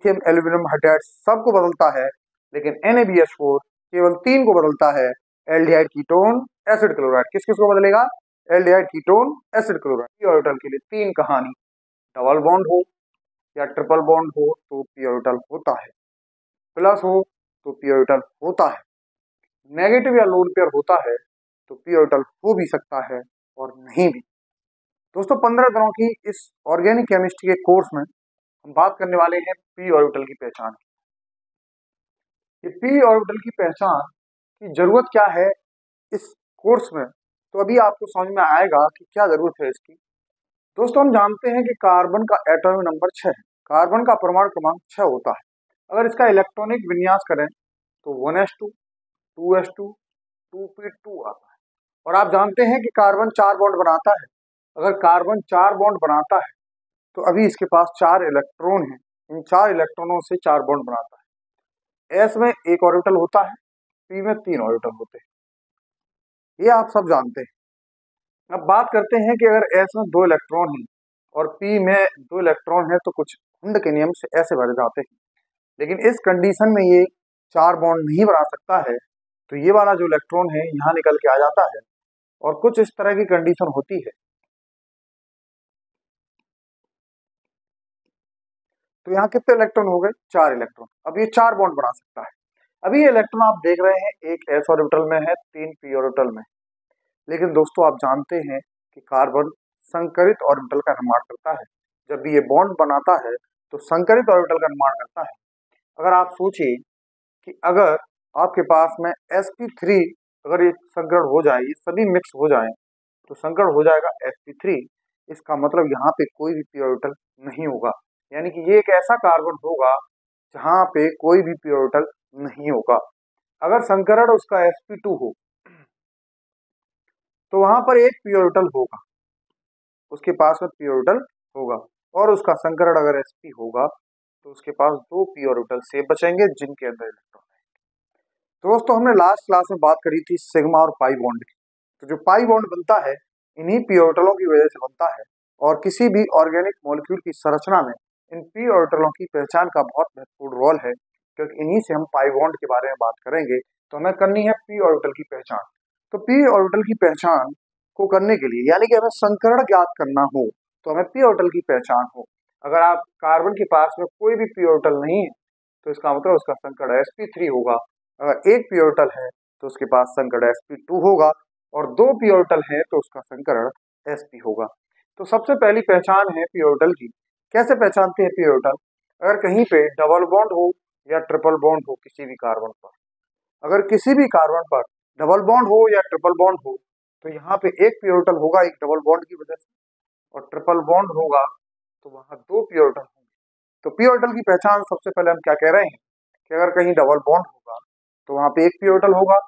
Lithium, aluminium hydride सबको बदलता है, लेकिन NaBH4 केवल 3 को बदलता है, एल्डिहाइड कीटोन एसिड क्लोराइड। किस किस को बदलेगा? Aldehyde ketone acid chloride. P orbital के लिए 3 कहानी, डबल बॉन्ड हो या ट्रिपल बॉन्ड हो तो पी ऑर्बिटल होता है, प्लस हो तो पी ऑर्बिटल होता है, नेगेटिव या लोन पेयर होता है तो पी ऑर्बिटल हो भी सकता है और नहीं भी। दोस्तों 15 दिनों की इस ऑर्गेनिक केमिस्ट्री के कोर्स में हम बात करने वाले हैं पी ऑर्बिटल की पहचान। ये पी ऑर्बिटल की पहचान की जरूरत क्या है इस कोर्स में, तो अभी आपको समझ में आएगा कि क्या जरूरत है इसकी। दोस्तों हम जानते हैं कि कार्बन का एटॉमिक नंबर 6 है, कार्बन का परमाणु क्रमांक 6 होता है। अगर इसका इलेक्ट्रॉनिक विन्यास करें तो 1s2, 2s2, 2p2 आता है। और आप जानते हैं कि कार्बन 4 बॉन्ड बनाता है। अगर कार्बन 4 बॉन्ड बनाता है तो अभी इसके पास 4 इलेक्ट्रॉन हैं, इन 4 इलेक्ट्रॉनों से 4 बॉन्ड बनाता है। S में 1 ऑर्बिटल होता है, P में 3 ऑर्बिटल होते हैं, ये आप सब जानते हैं। अब बात करते हैं कि अगर S में 2 इलेक्ट्रॉन हैं और P में 2 इलेक्ट्रॉन है तो कुछ हुंड के नियम से ऐसे भरे जाते हैं, लेकिन इस कंडीशन में ये 4 बॉन्ड नहीं बना सकता है, तो ये वाला जो इलेक्ट्रॉन है यहाँ निकल के आ जाता है और कुछ इस तरह की कंडीशन होती है। तो यहाँ कितने इलेक्ट्रॉन हो गए? 4 इलेक्ट्रॉन। अब ये 4 बॉन्ड बना सकता है। अभी ये इलेक्ट्रॉन आप देख रहे हैं, एक s ऑर्बिटल में है, 3 p ऑर्बिटल में। लेकिन दोस्तों आप जानते हैं कि कार्बन संकरित ऑर्बिटल का निर्माण करता है। जब भी ये बॉन्ड बनाता है तो संकरित ऑर्बिटल का निर्माण करता है। अगर आप सोचिए कि अगर आपके पास में sp3 अगर ये संकरण हो जाए, ये सभी मिक्स हो जाए तो संकरण हो जाएगा sp3। इसका मतलब यहाँ पे कोई भी p ऑर्बिटल नहीं होगा, यानी कि ये एक ऐसा कार्बन होगा जहाँ पे कोई भी p ऑर्बिटल नहीं होगा। अगर संकरण उसका sp2 हो तो वहां पर एक p ऑर्बिटल होगा, उसके पास में p ऑर्बिटल होगा, और उसका संकरण अगर sp होगा तो उसके पास 2 p ऑर्बिटल से बचेंगे जिनके अंदर इलेक्ट्रॉन है। दोस्तों हमने लास्ट क्लास में बात करी थी सिग्मा और पाई बॉन्ड की। तो जो पाई बॉन्ड बनता है इन्हीं p ऑर्बिटलों की वजह से बनता है, और किसी भी ऑर्गेनिक मॉलिक्यूल की संरचना में इन p ऑर्बिटलों की पहचान का बहुत महत्वपूर्ण रोल है, क्योंकि इन्हीं से हम पाई बॉन्ड के बारे में बात करेंगे। तो हमें करनी है p ऑर्बिटल की पहचान। तो p ऑर्बिटल की पहचान को करने के लिए, यानी कि हमें संकरण ज्ञात करना हो तो हमें p ऑर्बिटल की पहचान हो। अगर आप कार्बन के पास में कोई भी p ऑर्बिटल नहीं है तो इसका मतलब उसका संकरण sp3 होगा। अगर एक p ऑर्बिटल है तो उसके पास संकरण sp2 होगा, और 2 p ऑर्बिटल है तो उसका संकरण sp होगा। तो सबसे पहली पहचान है p ऑर्बिटल की। कैसे पहचानते हैं p ऑर्बिटल? अगर कहीं पे डबल बॉन्ड हो या ट्रिपल बॉन्ड हो किसी भी कार्बन पर, अगर किसी भी कार्बन पर डबल बॉन्ड हो या ट्रिपल बॉन्ड हो तो यहाँ पे एक p ऑर्बिटल होगा एक डबल बॉन्ड की वजह से, और ट्रिपल बॉन्ड होगा तो वहां 2 p ऑर्बिटल होंगे। तो p ऑर्बिटल की पहचान सबसे पहले हम क्या कह रहे हैं कि अगर कहीं डबल बॉन्ड होगा तो वहां पे एक p ऑर्बिटल होगा,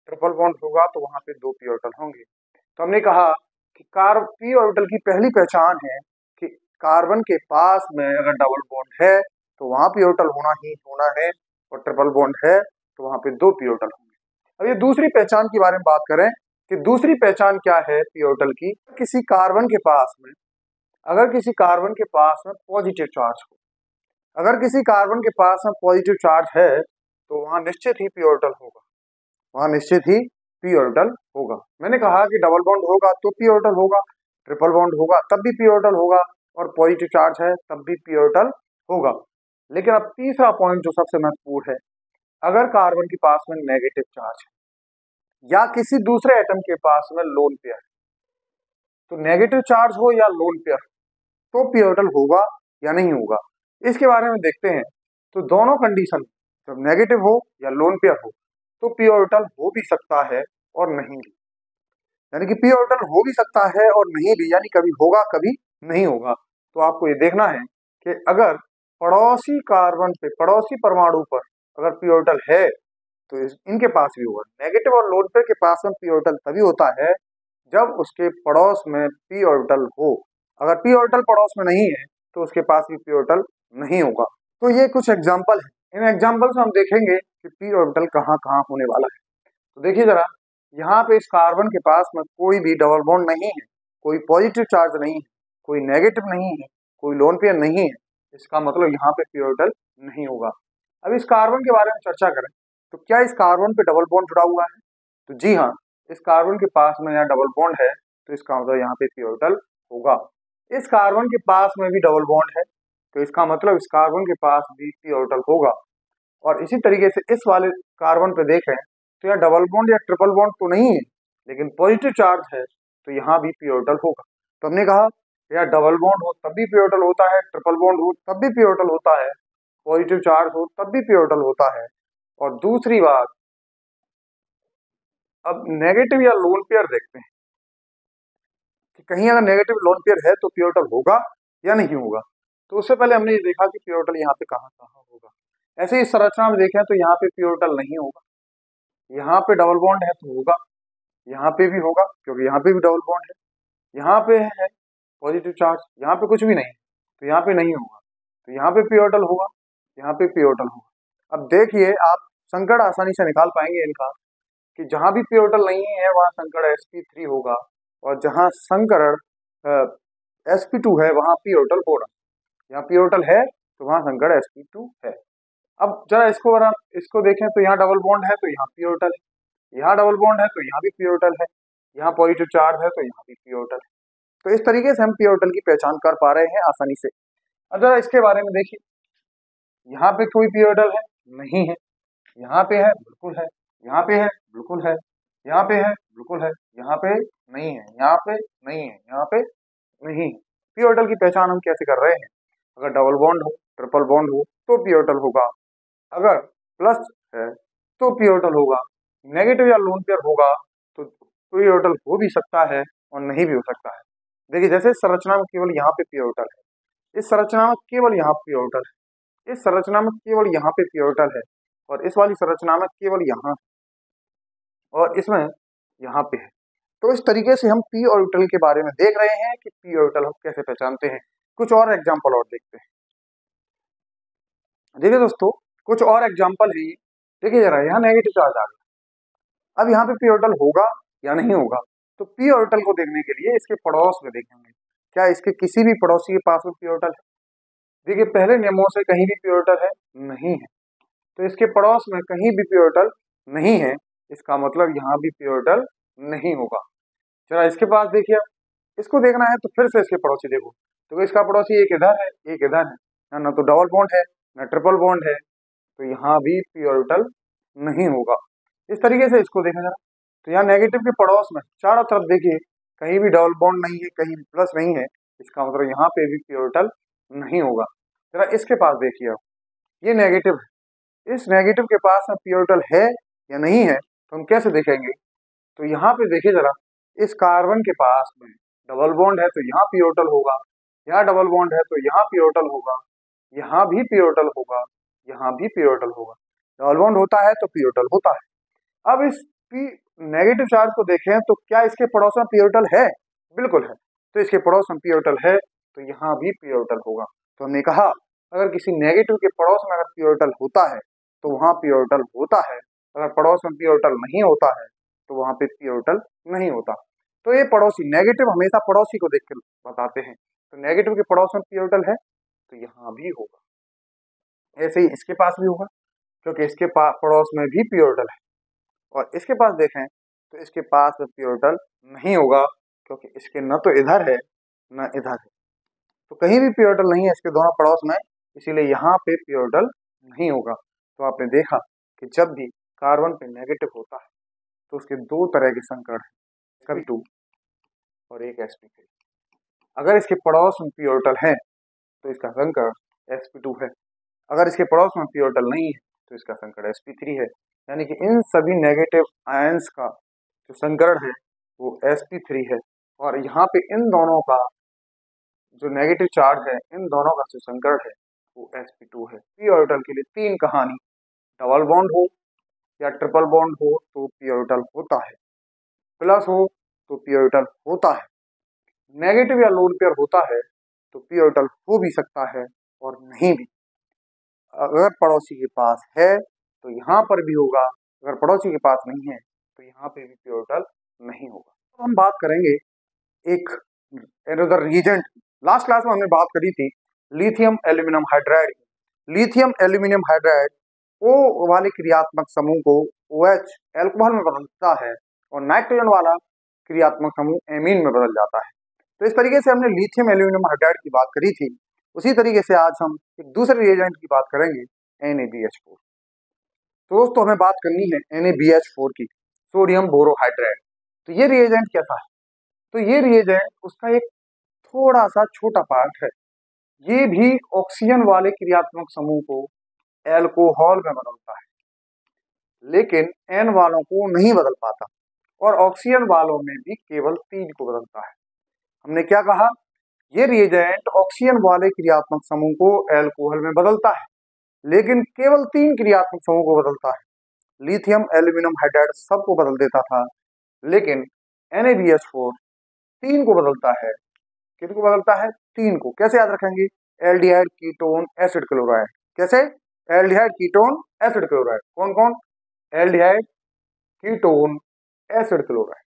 ट्रिपल बॉन्ड होगा तो वहां पे 2 p ऑर्बिटल होंगे। तो हमने कहा कि p ऑर्बिटल की पहली पहचान है कि कार्बन के पास में अगर डबल बॉन्ड है तो वहां p ऑर्बिटल होना ही होना है, और ट्रिपल बॉन्ड है तो वहां पे 2 p ऑर्बिटल होंगे। अब ये दूसरी पहचान के बारे में बात करें कि दूसरी पहचान क्या है p ऑर्बिटल की। किसी कार्बन के पास में, अगर किसी कार्बन के पास में पॉजिटिव चार्ज हो, अगर किसी कार्बन के पास में पॉजिटिव चार्ज है तो वहां निश्चित ही p ऑर्बिटल होगा, वहां निश्चित ही p ऑर्बिटल होगा। मैंने कहा कि डबल बॉन्ड होगा तो p ऑर्बिटल होगा, ट्रिपल बॉन्ड होगा तब भी p ऑर्बिटल होगा, और पॉजिटिव चार्ज है तब भी p ऑर्बिटल होगा। लेकिन अब तीसरा पॉइंट जो सबसे महत्वपूर्ण है, अगर कार्बन के पास में नेगेटिव चार्ज है या किसी दूसरे एटम के पास में लोन पेयर है, तो नेगेटिव चार्ज हो या लोन पेयर तो p ऑर्बिटल होगा या नहीं होगा, इसके बारे में देखते हैं। तो दोनों कंडीशन, जब नेगेटिव हो या लोन पेयर हो तो p ऑर्बिटल हो भी सकता है और नहीं भी, यानी कि p ऑर्बिटल हो भी सकता है और नहीं भी, यानी कभी होगा कभी नहीं होगा। तो आपको ये देखना है कि अगर पड़ोसी कार्बन पे, पड़ोसी परमाणु पर अगर p ऑर्बिटल है तो इनके पास भी होगा। नेगेटिव और लोन पेयर के पास में p ऑर्बिटल तभी होता है जब उसके पड़ोस में p ऑर्बिटल हो। अगर p ऑर्बिटल पड़ोस में नहीं है तो उसके पास भी p ऑर्बिटल नहीं होगा। तो ये कुछ एग्जाम्पल है, इन एग्जाम्पल से हम देखेंगे कि p ऑर्बिटल कहाँ कहाँ होने वाला है। तो देखिए जरा, यहाँ पे इस कार्बन के पास में कोई भी डबल बॉन्ड नहीं है, कोई पॉजिटिव चार्ज नहीं है, कोई नेगेटिव नहीं है, कोई लोन पेयर नहीं है, इसका मतलब यहाँ पे p ऑर्बिटल नहीं होगा। अब इस कार्बन के बारे में चर्चा करें तो क्या इस कार्बन पे डबल बॉन्ड जुड़ा हुआ है? तो जी हाँ, इस कार्बन के पास में यहाँ डबल बॉन्ड है, तो इसका मतलब यहाँ पे पी ऑर्बिटल होगा। इस कार्बन के पास में भी डबल बॉन्ड है, तो इसका मतलब इस कार्बन के पास भी पी ऑर्बिटल होगा। और इसी तरीके से इस वाले कार्बन पे देखें तो यहाँ डबल बॉन्ड या ट्रिपल बॉन्ड तो नहीं है, लेकिन पॉजिटिव चार्ज है, तो यहाँ भी पी ऑर्बिटल होगा। तो हमने कहा या डबल बॉन्ड हो तब भी पी ऑर्बिटल होता है, ट्रिपल बॉन्ड हो तब भी पी ऑर्बिटल होता है, पॉजिटिव चार्ज हो तब भी पी ऑर्बिटल होता है। और दूसरी बात, अब नेगेटिव या लोन पेयर देखते हैं कि कहीं अगर नेगेटिव लोन पेयर है तो पी ऑर्बिटल होगा या नहीं होगा। तो उससे पहले हमने ये देखा कि पी ऑर्बिटल यहाँ पे कहाँ कहाँ होगा। ऐसे ही संरचना में देखें तो यहाँ पे पी ऑर्बिटल नहीं होगा, यहाँ पे डबल बॉन्ड है तो होगा, यहाँ पे भी होगा क्योंकि यहाँ पे भी डबल बॉन्ड है, यहाँ पे है पॉजिटिव चार्ज, यहाँ पे कुछ भी नहीं तो यहाँ पे नहीं होगा, तो यहाँ पे पी ऑर्बिटल होगा, यहाँ पे पी ऑर्बिटल होगा। अब देखिए आप संकड़ आसानी से निकाल पाएंगे इनका कि जहां भी पी ऑर्बिटल नहीं है वहां संकड़ sp3 होगा, और जहां संकरण sp2 है वहां पी ऑर्बिटल होगा। यहाँ पी ऑर्बिटल है तो वहां संकड़ sp2 है। अब जरा इसको देखें तो यहाँ डबल बॉन्ड है तो यहाँ पी ऑर्बिटल है, यहाँ डबल बॉन्ड है तो यहाँ भी पी ऑर्बिटल है, यहाँ पॉजिटिव चार्ज है तो यहाँ भी पी ऑर्बिटल है। तो इस तरीके से हम पी ऑर्बिटल की पहचान कर पा रहे हैं आसानी से। अब जरा इसके बारे में देखिए, यहाँ पे कोई पी ऑर्बिटल है नहीं है, यहाँ पे है बिल्कुल है, यहाँ पे है बिल्कुल है, यहाँ पे है बिल्कुल है, यहाँ पे नहीं है, यहाँ पे नहीं है, यहाँ पे नहीं है। पी ऑर्बिटल की पहचान हम कैसे कर रहे हैं? अगर डबल बॉन्ड हो, ट्रिपल बॉन्ड हो तो पी ऑर्बिटल होगा, अगर प्लस है तो पी ऑर्बिटल होगा, नेगेटिव या लोन पेयर होगा तो पी ऑर्बिटल हो भी सकता है और नहीं भी हो सकता है। देखिए जैसे इस संरचना में केवल यहाँ पे पी ऑर्बिटल है, इस संरचना में केवल यहाँ पी ऑर्बिटल है, इस संरचना में केवल यहाँ पे पी ऑर्बिटल है, और इस वाली संरचना में केवल यहाँ और इसमें यहाँ पे है। तो इस तरीके से हम पी ऑर्बिटल के बारे में देख रहे हैं कि पी ऑर्बिटल हम कैसे पहचानते हैं। कुछ और एग्जांपल और देखते हैं। देखिए दोस्तों कुछ और एग्जांपल है। देखिए जरा यहाँ नेगेटिव चार्ज आ गया, अब यहाँ पे पी ऑर्बिटल होगा या नहीं होगा? तो पी ऑर्बिटल को देखने के लिए इसके पड़ोस में देखेंगे, क्या इसके किसी भी पड़ोसी के पास में पी ऑर्बिटल है? देखिए पहले नियमों से कहीं भी पी ऑर्बिटल है नहीं है, तो इसके पड़ोस में कहीं भी पी ऑर्बिटल नहीं है, इसका मतलब यहाँ भी पी ऑर्बिटल नहीं होगा। चला इसके पास देखिए, इसको देखना है तो फिर से इसके पड़ोसी देखो, तो इसका पड़ोसी एक इधर है एक इधर है ना, तो डबल बॉन्ड है ना ट्रिपल बॉन्ड है, तो यहाँ भी पी ऑर्बिटल नहीं होगा। इस तरीके से इसको देखा जरा, तो यहाँ नेगेटिव के पड़ोस में चारों तरफ देखिए कहीं भी डबल बॉन्ड नहीं है, कहीं भी प्लस नहीं है, इसका मतलब यहाँ पे भी पी ऑर्बिटल नहीं होगा। जरा इसके पास देखिए, ये नेगेटिव है, इस नेगेटिव के पास में पी ऑर्बिटल है या नहीं है तो हम कैसे देखेंगे? तो यहाँ पे देखिए जरा, इस कार्बन के पास में डबल बॉन्ड है तो यहाँ पी ऑर्बिटल होगा, यहाँ डबल बॉन्ड है तो यहाँ पी ऑर्बिटल होगा, यहाँ भी पी ऑर्बिटल होगा, यहाँ भी पी ऑर्बिटल होगा। डबल बॉन्ड होता है तो पी ऑर्बिटल होता है। अब इस पी नेगेटिव चार्ज को देखें तो क्या इसके पड़ोस में पी ऑर्बिटल है? बिल्कुल है, तो इसके पड़ोस में पी ऑर्बिटल है तो यहाँ भी पी ऑर्बिटल होगा। तो हमने कहा अगर किसी नेगेटिव के पड़ोस में अगर पी ऑर्बिटल होता है तो वहां पी ऑर्बिटल होता है, अगर पड़ोस में पी ऑर्बिटल नहीं होता है तो वहां पे पी ऑर्बिटल नहीं होता। तो ये पड़ोसी, नेगेटिव हमेशा पड़ोसी को देख कर बताते हैं, तो नेगेटिव के पड़ोस में पी ऑर्बिटल है तो यहाँ भी होगा। ऐसे ही इसके पास भी होगा क्योंकि इसके पड़ोस में भी पी ऑर्बिटल है, और इसके पास देखें तो इसके पास में पी ऑर्बिटल नहीं होगा क्योंकि इसके न तो इधर है न इधर है, तो कहीं भी पी ऑर्बिटल नहीं है इसके दोनों पड़ोस में, इसीलिए यहाँ पे पी ऑर्बिटल नहीं होगा। तो आपने देखा कि जब भी कार्बन पे नेगेटिव होता है तो उसके दो तरह के संकरण हैं, sp2 और एक sp3। अगर इसके पड़ोस में पी ऑर्बिटल है तो इसका संकरण sp2 है, अगर इसके पड़ोस में पी ऑर्बिटल नहीं है तो इसका संकरण sp3 है। यानी कि इन सभी नेगेटिव आयंस का जो संकरण है वो sp3 है, और यहाँ पे इन दोनों का जो नेगेटिव चार्ज है, इन दोनों का जो संकरण है वो sp2 है। पी ऑर्बिटल के लिए तीन कहानी, डबल बॉन्ड हो या ट्रिपल बॉन्ड हो तो पी ऑर्बिटल होता है, प्लस हो तो पी ऑर्बिटल होता है, नेगेटिव या लोन पेयर होता है तो पी ऑर्बिटल हो भी सकता है और नहीं भी। अगर पड़ोसी के पास है तो यहाँ पर भी होगा, अगर पड़ोसी के पास नहीं है तो यहाँ पे भी पी ऑर्बिटल नहीं होगा। तो हम बात करेंगे एक एनदर रीजेंट, लास्ट क्लास में हमने बात करी थी lithium aluminium hydride. Lithium aluminium hydride O वाले क्रियात्मक समूह को OH एल्कोहल में बदलता है और नाइट्रोजन वाला क्रियात्मक समूह एमीन में बदल जाता है। तो इस तरीके से हमने लिथियम एल्यूमिनियम हाइड्राइड की बात करी थी। उसी तरीके से आज हम एक दूसरे रिएजेंट की बात करेंगे, NaBH4। तो दोस्तों हमें बात करनी है NaBH4 की, सोडियम बोरोहाइड्राइड। तो ये रिएजेंट कैसा है? तो ये रिएजेंट उसका एक थोड़ा सा छोटा पार्ट है। ये भी ऑक्सीजन वाले क्रियात्मक समूह को एल्कोहल में बदलता है, लेकिन N वालों को नहीं बदल पाता, और ऑक्सीजन वालों में भी केवल 3 को बदलता है। हमने क्या कहा? ये रिएजेंट ऑक्सीजन वाले क्रियात्मक समूह को एल्कोहल में बदलता है, लेकिन केवल 3 क्रियात्मक समूह को बदलता है। लिथियम एल्यूमिनियम हाइड्राइड सबको बदल देता था, लेकिन NaBH4 3 को बदलता है। किनको बदलता है? 3 को। कैसे याद रखेंगे? Aldehyde ketone acid chloride. कैसे? Aldehyde ketone acid chloride. कौन कौन? Aldehyde ketone acid chloride.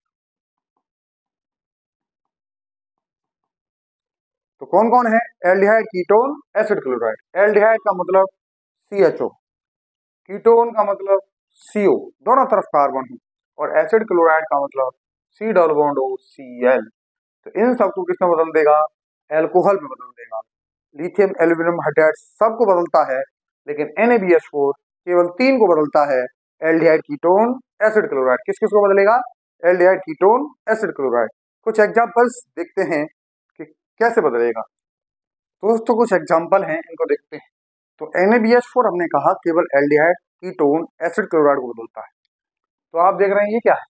तो कौन कौन है? Aldehyde ketone acid chloride. Aldehyde का मतलब CHO, कीटोन का मतलब CO, दोनों तरफ कार्बन है, और एसिड क्लोराइड का मतलब C double bond O Cl। तो इन सबको किसमें बदल देगा? एल्कोहल में बदल देगा। लिथियम एल्यूमिनियम हाइड्राइड सबको बदलता है, लेकिन NaBH4 केवल 3 को बदलता है, एल्डिहाइड कीटोन एसिड क्लोराइड। किस किस को बदलेगा? Aldehyde ketone acid chloride. कुछ एग्जांपल्स देखते हैं कि कैसे बदलेगा। दोस्तों कुछ एग्जांपल हैं, इनको देखते हैं। तो NaBH4 हमने कहा केवल एल्डिहाइड कीटोन एसिड क्लोराइड को बदलता है। तो आप देख रहे हैं ये क्या है?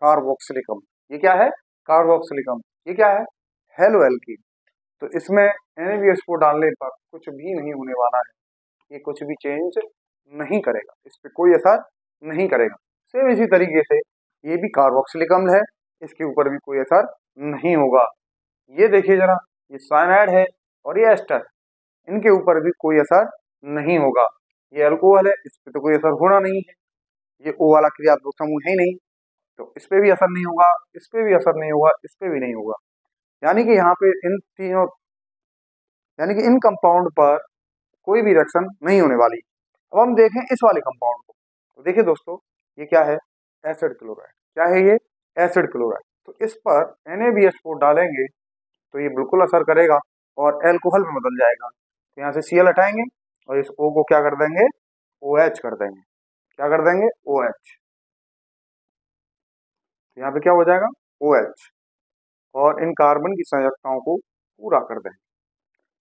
कार्बोक्सिलिक अम्ल। ये क्या है? कार्बोक्सिलिक अम्ल। ये क्या है? Hello alkene. तो इसमें NaBH4 डालने पर कुछ भी नहीं होने वाला है, ये कुछ भी चेंज नहीं करेगा, इस पे कोई असर नहीं करेगा। सेम इसी तरीके से ये भी कार्बोक्सिलिक अम्ल है, इसके ऊपर भी कोई असर नहीं होगा। ये देखिए जरा, ये साइनाइड है और ये एस्टर, इनके ऊपर भी कोई असर नहीं होगा। ये अल्कोहल है, इस पे तो कोई असर होना नहीं है, ये O वाला क्रियात्मक समूह है ही नहीं, तो इस पे भी असर नहीं होगा, इस पे भी असर नहीं होगा, इस पे भी नहीं होगा। यानी कि यहाँ पे इन तीनों, यानी कि इन कंपाउंड पर कोई भी रिएक्शन नहीं होने वाली। अब हम देखें इस वाले कंपाउंड को। तो देखिए दोस्तों, ये क्या है? Acid chloride. क्या है ये? Acid chloride. तो इस पर NaBH4 डालेंगे तो ये बिल्कुल असर करेगा और एल्कोहल में बदल जाएगा। तो यहाँ से Cl हटाएंगे और इस O को क्या कर देंगे? OH कर देंगे। क्या कर देंगे? OH। तो यहाँ पे क्या हो जाएगा? OH, और इन कार्बन की संयोजकताओं को पूरा कर देंगे।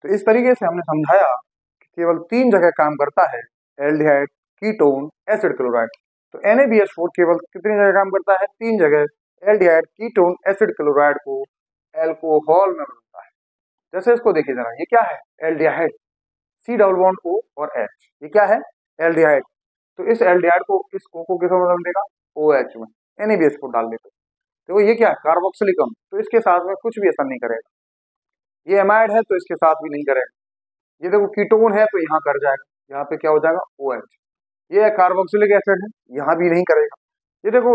तो इस तरीके से हमने समझाया कि केवल 3 जगह काम करता है, एल्डिहाइड कीटोन एसिड क्लोराइड। तो NaBH4 केवल कितनी जगह काम करता है? 3 जगह, एल्डिहाइड कीटोन एसिड क्लोराइड को एल्कोहल में बदलता है। जैसे इसको देखिए जरा, ये क्या है? Aldehyde, C double bond O और H। ये क्या है? एल्डिहाइड। तो इस एल्डिहाइड को, इस O को किसमें बदल देगा? OH में। NaBH4 डाल देते। तो ये क्या है? कार्बोक्सिलिक अम्ल। तो इसके साथ में कुछ भी असर नहीं करेगा। ये एमाइड है तो इसके साथ भी नहीं करेगा। ये देखो कीटोन है तो यहाँ कर जाएगा, यहाँ पे क्या हो जाएगा? OH। ये कार्बोक्सिलिक एसिड है, यहाँ भी नहीं करेगा। ये देखो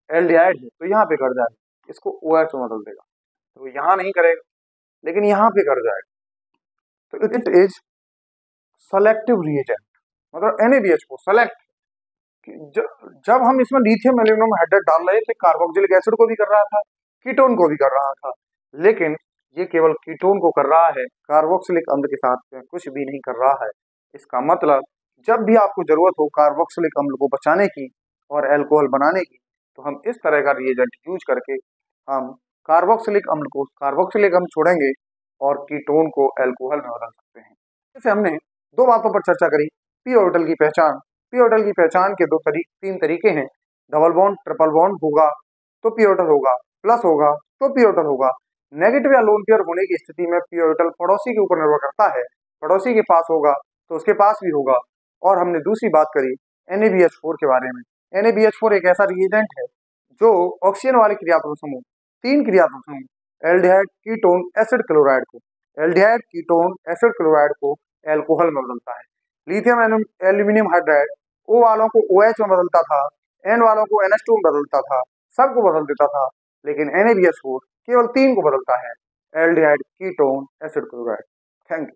एल्डिहाइड है तो यहाँ पे कर जाएगा, इसको OH में बदल देगा, तो यहाँ नहीं करेगा, लेकिन यहाँ पे कर जाएगा। तो इट इज सेलेक्टिव रिएजेंट, मतलब NaBH4 सेलेक्ट। जब हम इसमें लिथियम एल्यूमिनियम हाइड्राइड डाल रहे थे, कार्बोक्सिलिक एसिड को भी कर रहा था, कीटोन को भी कर रहा था, लेकिन ये केवल कीटोन को कर रहा है, कार्बोक्सिलिक अम्ल के साथ में कुछ भी नहीं कर रहा है। इसका मतलब जब भी आपको जरूरत हो कार्बोक्सिलिक अम्ल को बचाने की और एल्कोहल बनाने की, तो हम इस तरह का रिएजेंट यूज करके हम कार्बोक्सिलिक अम्ल को, कार्बोक्सिलिक अम्ल छोड़ेंगे और कीटोन को एल्कोहल में बदल सकते हैं। जैसे हमने 2 बातों पर चर्चा करी, पी ऑर्बिटल की पहचान। पी ऑर्बिटल की पहचान के 3 तरीके हैं। डबल बॉन्ड, ट्रिपल बॉन्ड होगा तो पी ऑर्बिटल होगा, प्लस होगा तो पी ऑर्बिटल होगा। नेगेटिव या लोन पेयर होने की स्थिति में पी ऑर्बिटल पड़ोसी के ऊपर निर्भर करता है, पड़ोसी के पास होगा तो उसके पास भी होगा। और हमने दूसरी बात करी NaBH4 के बारे में। NaBH4 एक ऐसा रिएजेंट है जो ऑक्सीजन वाले क्रियात्मक समूह, 3 क्रियात्मक समूह, एल्डिहाइड कीटोन एसिड क्लोराइड को, एल्डिहाइड कीटोन एसिड क्लोराइड को एल्कोहल में बदलता है। लिथियम एल्यूमिनियम हाइड्राइड O वालों को OH में बदलता था, N वालों को NH2 में बदलता था, सबको बदल देता था, लेकिन NaBH4 केवल 3 को बदलता है, aldehyde ketone acid chloride. Thank you.